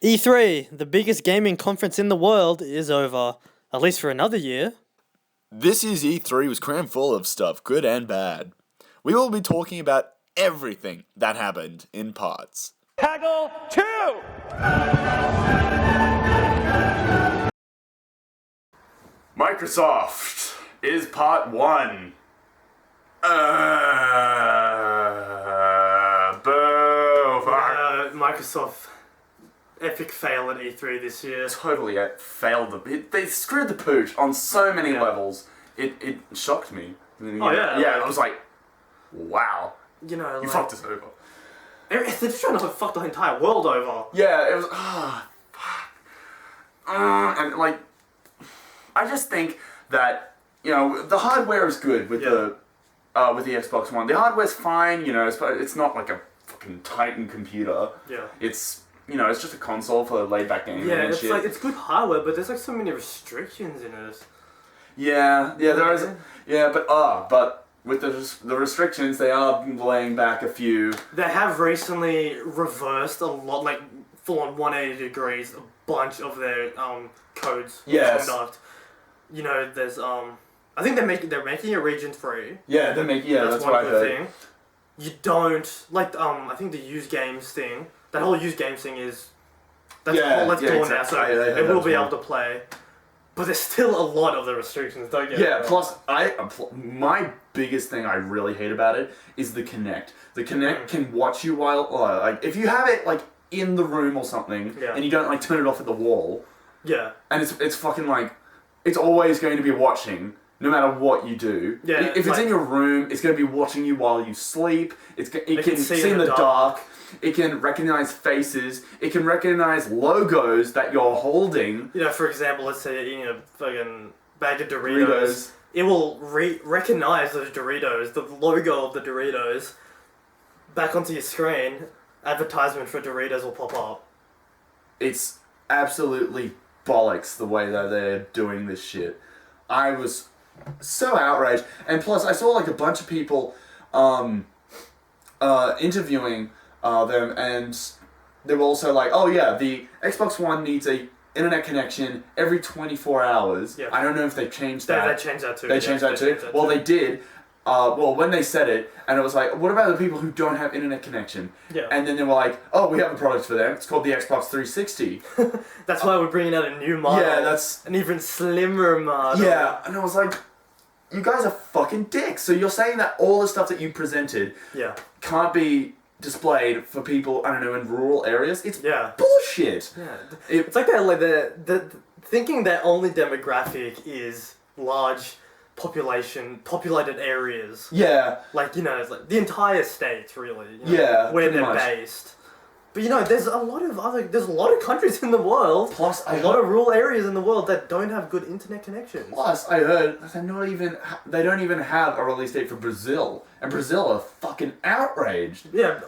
E3, the biggest gaming conference in the world, is over, at least for another year. This year's E3 was crammed full of stuff, good and bad. We will be talking about everything that happened in parts. Haggle 2! Microsoft is part 1. Boo! Microsoft epic fail at E3 this year. Totally failed. They screwed the pooch on so many levels. It shocked me. Yeah, I was like, wow. You know, You fucked us over. They're just trying to fuck the entire world over. Yeah, it was. Fuck. And like, I just think that the hardware is good with the Xbox One. The hardware's fine. It's not like a fucking Titan computer. Yeah. It's it's just a console for laid back gaming. Yeah, and it's shit. like it's good hardware, but there's like so many restrictions in it. Yeah, there is. Yeah, but with the restrictions, they are laying back a few. They have recently reversed a lot, like full on 180 degrees, a bunch of their codes. Yes. Conduct. There's I think they're making it region free. Yeah, that's one what I good heard. thing. You don't like I think the used games thing. That whole used games thing is that's gone now, so it will be able to play. But there's still a lot of the restrictions. Don't get Yeah. Plus, my biggest thing I really hate about it is the Kinect. The Kinect can watch you while like if you have it like in the room or something, and you don't like turn it off at the wall. Yeah. And it's fucking like it's always going to be watching. No matter what you do, if it's in your room, it's going to be watching you while you sleep. It can see in the dark. It can recognize faces. It can recognize logos that you're holding. For example, let's say you're eating a fucking bag of Doritos. It will recognize those Doritos, the logo of the Doritos, back onto your screen. Advertisement for Doritos will pop up. It's absolutely bollocks the way that they're doing this shit. I was so outraged, and plus I saw like a bunch of people interviewing them, and they were also like, oh yeah, the Xbox One needs a internet connection every 24 hours. Yeah. I don't know if they changed that. They changed that too. They changed that too? Well, they did. When they said it, and it was like, what about the people who don't have internet connection? Yeah. And then they were like, oh, we have a product for them. It's called the Xbox 360. That's why we're bringing out a new model. Yeah, that's... An even slimmer model. Yeah, and I was like, you guys are fucking dicks. So you're saying that all the stuff that you presented can't be displayed for people, I don't know, in rural areas? It's bullshit. Yeah. It's like that, like the thinking that only demographic is large populated areas. Yeah. Like, it's like the entire state, really. pretty where they're much. based. But there's a lot of countries in the world. Plus, a lot of rural areas in the world that don't have good internet connections. Plus, I heard they don't even have a release date for Brazil, and Brazil are fucking outraged. Yeah,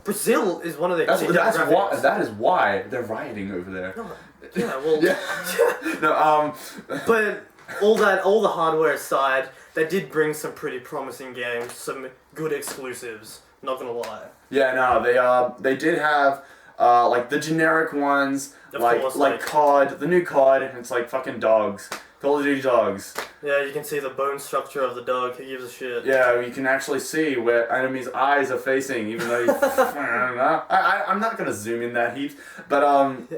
Brazil is one of the that is why they're rioting over there. Yeah, well, No, but all the hardware aside, they did bring some pretty promising games, some good exclusives. Not gonna lie. Yeah, no, they did have like the generic ones, like COD, the new COD, and it's like fucking dogs, Call of Duty dogs. Yeah, you can see the bone structure of the dog. Who gives a shit? Yeah, you can actually see where enemies' eyes are facing, even though I'm not gonna zoom in that heap, but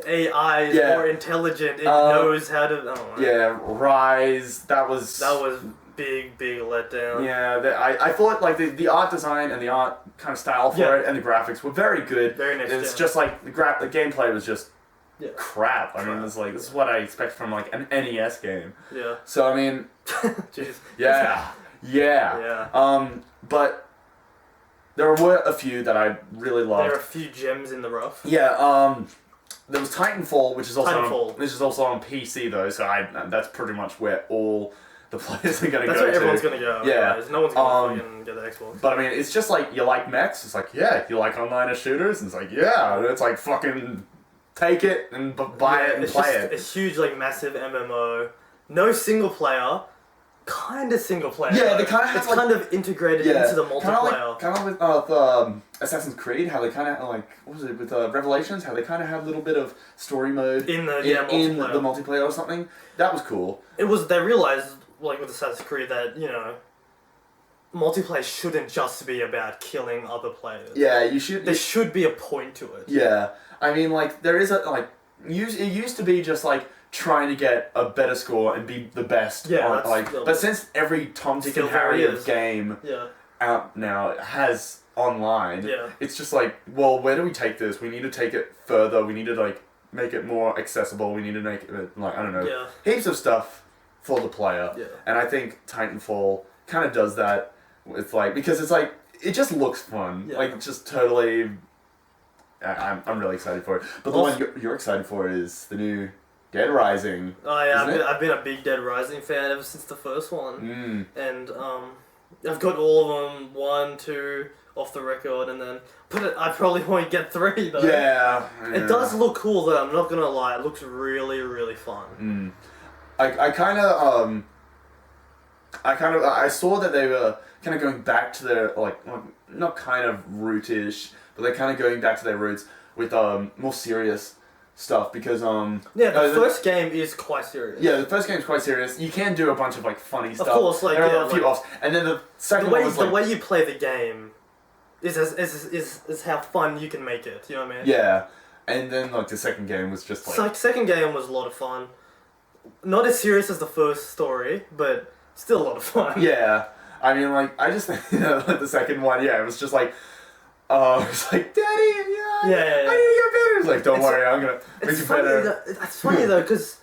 AI is more intelligent. It knows how to. Yeah, Rise. That was big letdown. Yeah, I thought like the art design and the art kind of style for it and the graphics were very good. Very nice. It's just like the gameplay was just crap. I mean, it's like this is what I expect from like an NES game. Yeah. So I mean, jeez. Yeah. But there were a few that I really loved. There are a few gems in the rough. Yeah. There was Titanfall, which is also on PC though. So that's pretty much where all the players are gonna go to. That's where everyone's gonna go. Yeah. No one's gonna fucking get the Xbox. But I mean, it's just like, you like mechs? It's like, yeah. You like online shooters? And it's like, yeah. And it's like, fucking take it and buy it and play it. It's a huge, like, massive MMO. No single player, kind of single player. Yeah, they kind of have it's kind of integrated into the multiplayer. Kind of with Assassin's Creed, how they kind of like what was it with Revelations, how they kind of had a little bit of story mode in the multiplayer or something. That was cool. They realized like with Assassin's Creed that multiplayer shouldn't just be about killing other players. Yeah, you should. There should be a point to it. Yeah, I mean like there is it used to be just like trying to get a better score and be the best. Yeah, but since every Tom, Dick, and Harry game out now has online, it's just like, well, where do we take this? We need to take it further. We need to like make it more accessible. We need to make it like I don't know, heaps of stuff for the player. Yeah. And I think Titanfall kind of does that. It's like because it's like it just looks fun. Yeah. Like just totally. I'm really excited for it. But the one you're excited for is the new Dead Rising. Oh yeah, I've been a big Dead Rising fan ever since the first one. And I've got all of them, 1, 2 off the record, and then I probably won't get 3 though. Yeah. It does look cool though. I'm not gonna lie. It looks really, really fun. I saw that they were kind of going back to their not kind of rootish, but they're kind of going back to their roots with more serious stuff because the first game is quite serious. Yeah, the first game is quite serious. You can do a bunch of like funny stuff. Of course, there are a few offs, and then the second one was the way you play the game is how fun you can make it. You know what I mean? Yeah, and then like the second game was just like. So second game was a lot of fun. Not as serious as the first story, but still a lot of fun. Yeah, I mean like I just think like the second one, it was just like. It's like, Daddy, I need to get better. It's like, don't worry, I'm gonna make you better. It's funny though, because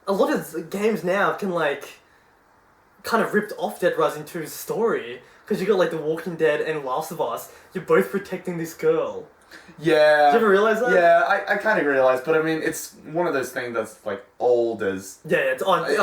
a lot of games now can like kind of ripped off Dead Rising 2's story, because you got like The Walking Dead and Last of Us. You're both protecting this girl. Yeah. Did you ever realize that? Yeah, I kind of realized, but I mean, it's one of those things that's like old as. Yeah, it's on. It's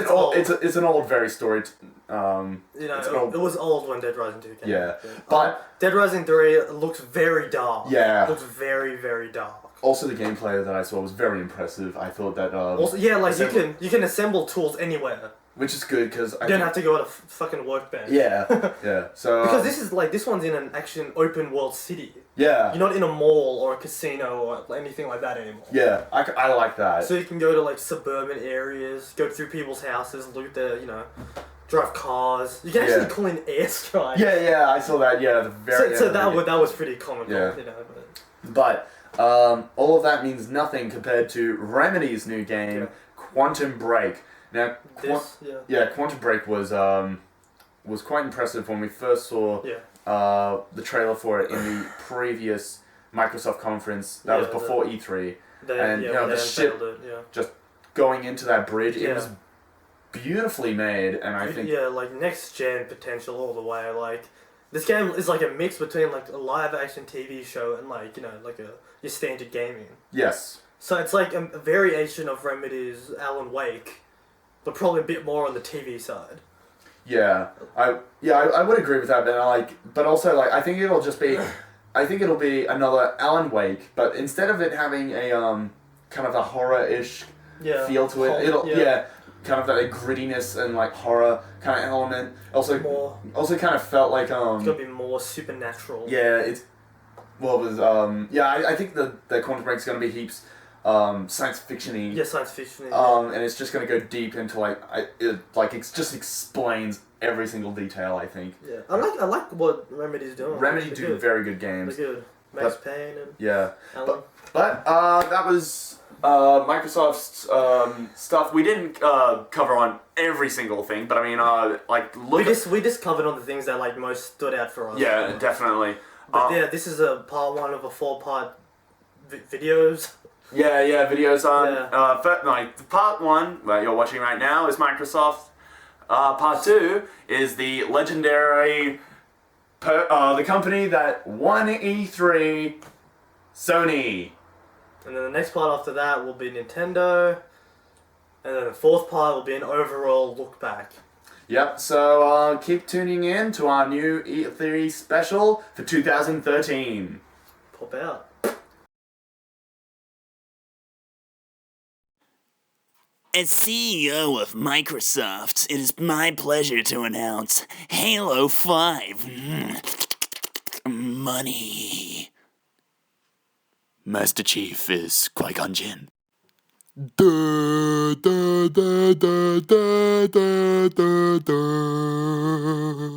old. It's an old, very story. It was old when Dead Rising 2 came out. Yeah, but Dead Rising 3 looks very dark. Yeah, looks very, very dark. Also, the gameplay that I saw was very impressive. I thought that. Also, you can assemble tools anywhere. Which is good because you don't have to go at a fucking workbench. Yeah, yeah. So because this one's in an action open world city. Yeah. You're not in a mall or a casino or anything like that anymore. Yeah, I like that. So you can go to like suburban areas, go through people's houses, loot their, drive cars. You can actually call in airstrikes. Yeah, I saw that. Yeah, the very. So that was pretty comical. Yeah. But all of that means nothing compared to Remedy's new game, Quantum Break. Now, Quantum Break was quite impressive when we first saw the trailer for it in the previous Microsoft conference. That was before E3, and the ship just going into that bridge. It was beautifully made, and I think like next gen potential all the way. Like this game is like a mix between like a live action TV show and like your standard gaming. Yes. So it's like a variation of Remedy's Alan Wake, but probably a bit more on the TV side. Yeah, I would agree with that, but also I think it'll just be, be another Alan Wake, but instead of it having a kind of a horror-ish feel to it, it'll kind of that grittiness and like horror kind of element. Also kind of felt like it's gonna be more supernatural. Yeah, I think the Quantum Break's gonna be heaps. Science fiction-y. Yeah, science fiction-y. And it's just gonna go deep into it just explains every single detail. I think. Yeah, I like what Remedy's doing. Remedy do very good games. They're good. Max Payne and Alan. But that was Microsoft's stuff. We didn't cover on every single thing, but I mean, we just covered on the things that most stood out for us. Yeah, definitely. But this is a part 1 of a 4-part videos. Yeah, videos on. Part 1 that you're watching right now is Microsoft. Part 2 is the legendary, the company that won E3, Sony. And then the next part after that will be Nintendo. And then the 4th part will be an overall look back. Yep, so keep tuning in to our new E3 special for 2013. Pop out. As CEO of Microsoft, it is my pleasure to announce Halo 5. Money. Master Chief is Qui-Gon Jinn. Da, da, da, da, da, da, da, da.